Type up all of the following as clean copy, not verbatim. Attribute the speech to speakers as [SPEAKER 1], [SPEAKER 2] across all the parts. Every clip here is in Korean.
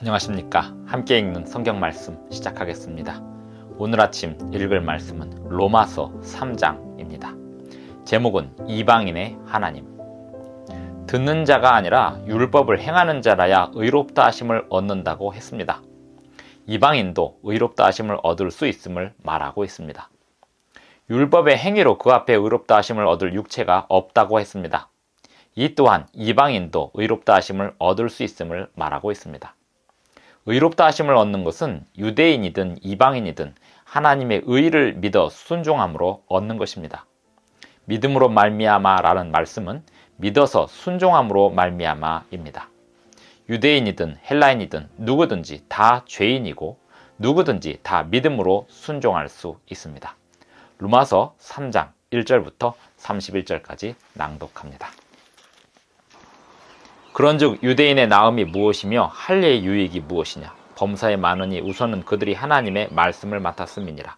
[SPEAKER 1] 안녕하십니까. 함께 읽는 성경 말씀 시작하겠습니다. 오늘 아침 읽을 말씀은 로마서 3장입니다. 제목은 이방인의 하나님. 듣는 자가 아니라 율법을 행하는 자라야 의롭다 하심을 얻는다고 했습니다. 이방인도 의롭다 하심을 얻을 수 있음을 말하고 있습니다. 율법의 행위로 그 앞에 의롭다 하심을 얻을 육체가 없다고 했습니다. 이 또한 이방인도 의롭다 하심을 얻을 수 있음을 말하고 있습니다. 의롭다 하심을 얻는 것은 유대인이든 이방인이든 하나님의 의를 믿어 순종함으로 얻는 것입니다. 믿음으로 말미암아라는 말씀은 믿어서 순종함으로 말미암아입니다. 유대인이든 헬라인이든 누구든지 다 죄인이고 누구든지 다 믿음으로 순종할 수 있습니다. 로마서 3장 1절부터 31절까지 낭독합니다. 그런즉 유대인의 나음이 무엇이며 할례의 유익이 무엇이냐? 범사에 많으니 우선은 그들이 하나님의 말씀을 맡았음이니라.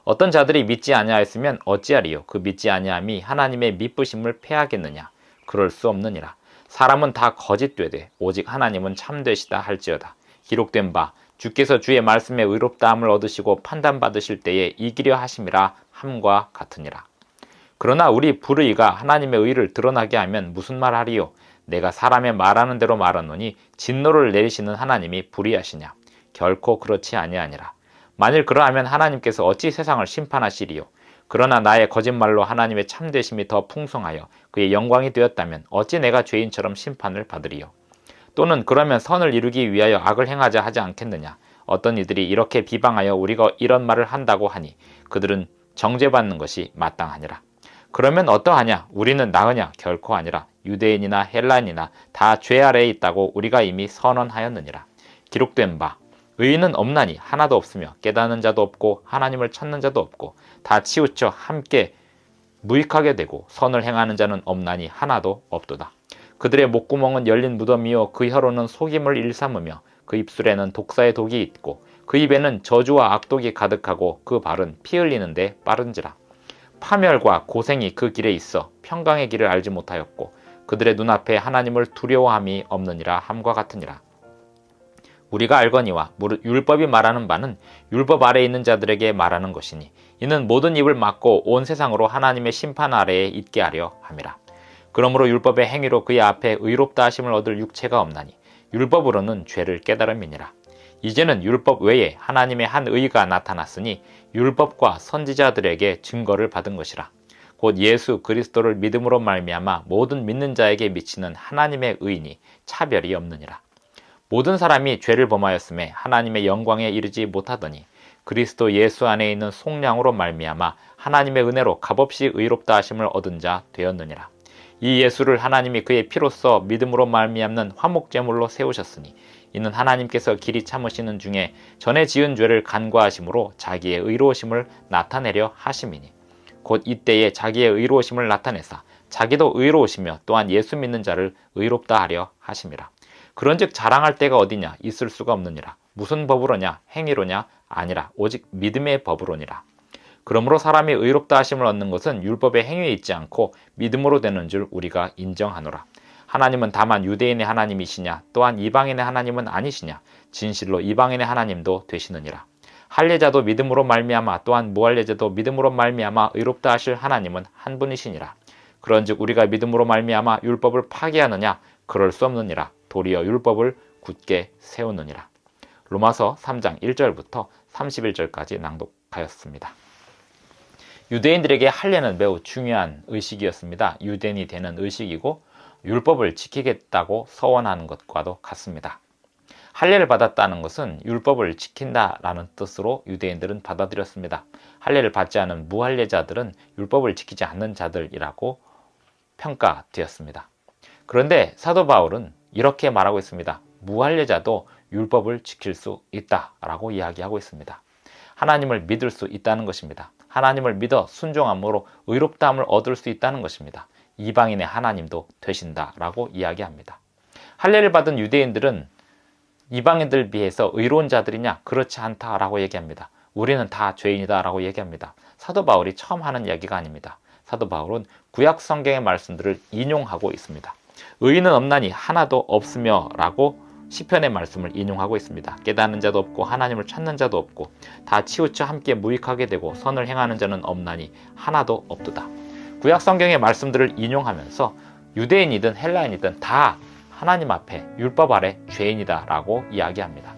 [SPEAKER 1] 어떤 자들이 믿지 아니하였으면 어찌하리요? 그 믿지 아니함이 하나님의 미쁘심을 패하겠느냐? 그럴 수 없느니라. 사람은 다 거짓되되 오직 하나님은 참되시다 할지어다. 기록된 바 주께서 주의 말씀에 의롭다함을 얻으시고 판단받으실 때에 이기려 하심이라 함과 같으니라. 그러나 우리 불의가 하나님의 의를 드러나게 하면 무슨 말하리요? 내가 사람의 말하는 대로 말하노니 진노를 내리시는 하나님이 불의하시냐? 결코 그렇지 아니하니라. 만일 그러하면 하나님께서 어찌 세상을 심판하시리요? 그러나 나의 거짓말로 하나님의 참되심이 더 풍성하여 그의 영광이 되었다면 어찌 내가 죄인처럼 심판을 받으리요? 또는 그러면 선을 이루기 위하여 악을 행하자 하지 않겠느냐? 어떤 이들이 이렇게 비방하여 우리가 이런 말을 한다고 하니 그들은 정죄받는 것이 마땅하니라. 그러면 어떠하냐? 우리는 나으냐? 결코 아니라. 유대인이나 헬라인이나 다 죄 아래에 있다고 우리가 이미 선언하였느니라. 기록된 바 의인은 없나니 하나도 없으며 깨닫는 자도 없고 하나님을 찾는 자도 없고 다 치우쳐 함께 무익하게 되고 선을 행하는 자는 없나니 하나도 없도다. 그들의 목구멍은 열린 무덤이요 그 혀로는 속임을 일삼으며 그 입술에는 독사의 독이 있고 그 입에는 저주와 악독이 가득하고 그 발은 피 흘리는데 빠른지라. 파멸과 고생이 그 길에 있어 평강의 길을 알지 못하였고 그들의 눈앞에 하나님을 두려워함이 없느니라 함과 같으니라. 우리가 알거니와 율법이 말하는 바는 율법 아래에 있는 자들에게 말하는 것이니 이는 모든 입을 막고 온 세상으로 하나님의 심판 아래에 있게 하려 함이라. 그러므로 율법의 행위로 그의 앞에 의롭다 하심을 얻을 육체가 없나니 율법으로는 죄를 깨달음이니라. 이제는 율법 외에 하나님의 한 의가 나타났으니 율법과 선지자들에게 증거를 받은 것이라. 곧 예수 그리스도를 믿음으로 말미암아 모든 믿는 자에게 미치는 하나님의 의인이 차별이 없느니라. 모든 사람이 죄를 범하였음에 하나님의 영광에 이르지 못하더니 그리스도 예수 안에 있는 속량으로 말미암아 하나님의 은혜로 값없이 의롭다 하심을 얻은 자 되었느니라. 이 예수를 하나님이 그의 피로써 믿음으로 말미암는 화목제물로 세우셨으니 이는 하나님께서 길이 참으시는 중에 전에 지은 죄를 간과하심으로 자기의 의로우심을 나타내려 하심이니 곧 이때에 자기의 의로우심을 나타내사 자기도 의로우시며 또한 예수 믿는 자를 의롭다 하려 하심이라. 그런즉 자랑할 때가 어디냐? 있을 수가 없느니라. 무슨 법으로냐? 행위로냐? 아니라 오직 믿음의 법으로니라. 그러므로 사람이 의롭다 하심을 얻는 것은 율법의 행위에 있지 않고 믿음으로 되는 줄 우리가 인정하노라. 하나님은 다만 유대인의 하나님이시냐? 또한 이방인의 하나님은 아니시냐? 진실로 이방인의 하나님도 되시느니라. 할례자도 믿음으로 말미암아 또한 무할례자도 믿음으로 말미암아 의롭다 하실 하나님은 한 분이시니라. 그런즉 우리가 믿음으로 말미암아 율법을 파기하느냐? 그럴 수 없느니라. 도리어 율법을 굳게 세우느니라. 로마서 3장 1절부터 31절까지 낭독하였습니다. 유대인들에게 할례는 매우 중요한 의식이었습니다. 유대인이 되는 의식이고 율법을 지키겠다고 서원하는 것과도 같습니다. 할례를 받았다는 것은 율법을 지킨다라는 뜻으로 유대인들은 받아들였습니다. 할례를 받지 않은 무할례자들은 율법을 지키지 않는 자들이라고 평가되었습니다. 그런데 사도 바울은 이렇게 말하고 있습니다. 무할례자도 율법을 지킬 수 있다라고 이야기하고 있습니다. 하나님을 믿을 수 있다는 것입니다. 하나님을 믿어 순종함으로 의롭다함을 얻을 수 있다는 것입니다. 이방인의 하나님도 되신다라고 이야기합니다. 할례를 받은 유대인들은 이방인들 비해서 의로운 자들이냐? 그렇지 않다라고 얘기합니다. 우리는 다 죄인이다라고 얘기합니다. 사도 바울이 처음 하는 이야기가 아닙니다. 사도 바울은 구약 성경의 말씀들을 인용하고 있습니다. 의인은 없나니 하나도 없으며 라고 시편의 말씀을 인용하고 있습니다. 깨닫는 자도 없고 하나님을 찾는 자도 없고 다 치우쳐 함께 무익하게 되고 선을 행하는 자는 없나니 하나도 없도다. 구약 성경의 말씀들을 인용하면서 유대인이든 헬라인이든 다 하나님 앞에 율법 아래 죄인이다라고 이야기합니다.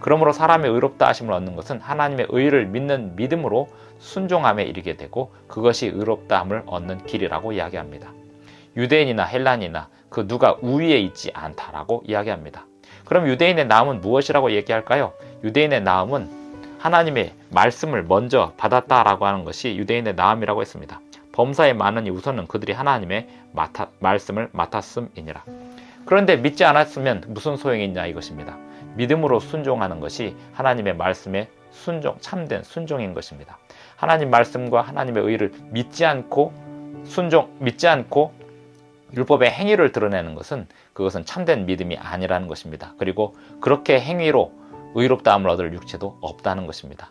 [SPEAKER 1] 그러므로 사람의 의롭다 하심을 얻는 것은 하나님의 의를 믿는 믿음으로 순종함에 이르게 되고 그것이 의롭다함을 얻는 길이라고 이야기합니다. 유대인이나 헬라인이나 그 누가 우위에 있지 않다라고 이야기합니다. 그럼 유대인의 나음은 무엇이라고 얘기할까요? 유대인의 나음은 하나님의 말씀을 먼저 받았다라고 하는 것이 유대인의 나음이라고 했습니다. 범사에 많으니 우선은 그들이 하나님의 말씀을 맡았음이니라. 그런데 믿지 않았으면 무슨 소용이 있냐 이것입니다. 믿음으로 순종하는 것이 하나님의 말씀에 참된 순종인 것입니다. 하나님 말씀과 하나님의 의를 믿지 않고 율법의 행위를 드러내는 그것은 참된 믿음이 아니라는 것입니다. 그리고 그렇게 행위로 의롭다함을 얻을 육체도 없다는 것입니다.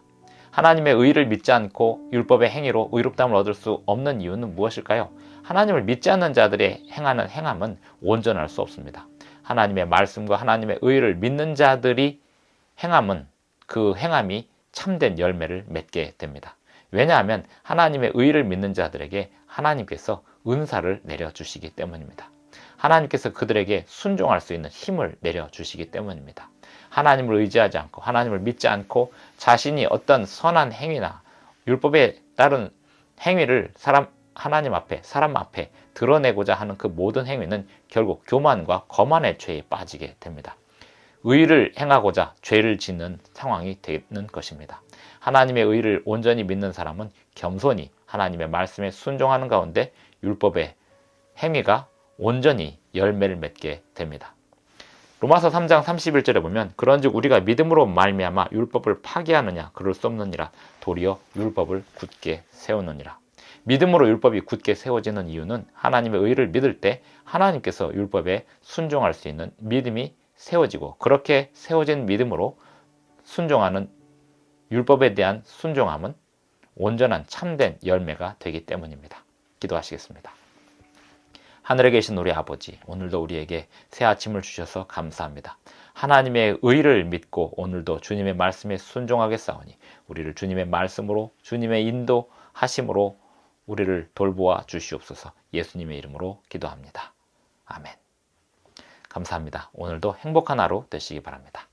[SPEAKER 1] 하나님의 의를 믿지 않고 율법의 행위로 의롭다함을 얻을 수 없는 이유는 무엇일까요? 하나님을 믿지 않는 자들이 행하는 행함은 온전할 수 없습니다. 하나님의 말씀과 하나님의 의를 믿는 자들이 행함은 그 행함이 참된 열매를 맺게 됩니다. 왜냐하면 하나님의 의를 믿는 자들에게 하나님께서 은사를 내려주시기 때문입니다. 하나님께서 그들에게 순종할 수 있는 힘을 내려주시기 때문입니다. 하나님을 의지하지 않고 하나님을 믿지 않고 자신이 어떤 선한 행위나 율법에 따른 행위를 하나님 앞에 사람 앞에 드러내고자 하는 그 모든 행위는 결국 교만과 거만의 죄에 빠지게 됩니다. 의를 행하고자 죄를 짓는 상황이 되는 것입니다. 하나님의 의를 온전히 믿는 사람은 겸손히 하나님의 말씀에 순종하는 가운데 율법의 행위가 온전히 열매를 맺게 됩니다. 로마서 3장 31절에 보면 그런즉 우리가 믿음으로 말미암아 율법을 파기하느냐 그럴 수 없느니라 도리어 율법을 굳게 세우느니라. 믿음으로 율법이 굳게 세워지는 이유는 하나님의 의를 믿을 때 하나님께서 율법에 순종할 수 있는 믿음이 세워지고 그렇게 세워진 믿음으로 순종하는 율법에 대한 순종함은 온전한 참된 열매가 되기 때문입니다. 기도하시겠습니다. 하늘에 계신 우리 아버지, 오늘도 우리에게 새 아침을 주셔서 감사합니다. 하나님의 의를 믿고 오늘도 주님의 말씀에 순종하겠사오니 우리를 주님의 말씀으로 주님의 인도하심으로 우리를 돌보아 주시옵소서. 예수님의 이름으로 기도합니다. 아멘. 감사합니다. 오늘도 행복한 하루 되시기 바랍니다.